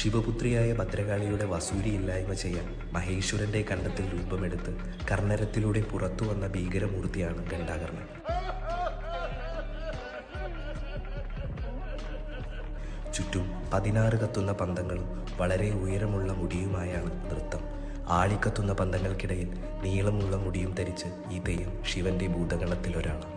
ശിവപുത്രിയായ ഭദ്രകാളിയുടെ വസൂരിയില്ലായ്മ ചെയ്യാൻ മഹേശ്വരന്റെ കണ്ഠത്തിൽ രൂപമെടുത്ത് കർണരത്തിലൂടെ പുറത്തു വന്ന ഭീകരമൂർത്തിയാണ് ഘണ്ടാകർണൻ. ചുറ്റും 16 കത്തുന്ന പന്തങ്ങളും വളരെ ഉയരമുള്ള മുടിയുമായാണ് നൃത്തം. ആളിക്കത്തുന്ന പന്തങ്ങൾക്കിടയിൽ നീളമുള്ള മുടിയും ധരിച്ച് ഈ തെയ്യം ശിവന്റെ ഭൂതഗണത്തിലൊരാളാണ്.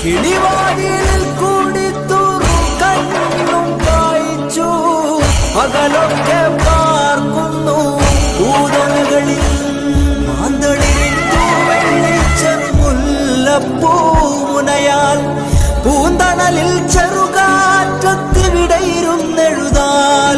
കിളിവാതിലിൽ കൂടി തുറക്കണ്ണും കായ്ച്ചു പകലൊക്കെ പാർക്കുന്നു ഭൂതങ്ങളിൽ മാന്തളിരിട്ടു വെള്ളിച്ചെറുമുല്ലപ്പൂമുനയാൽ പൂന്തണലിൽ ചെറുകാറ്റത്ത് വിടയിരുന്നെഴുതാൻ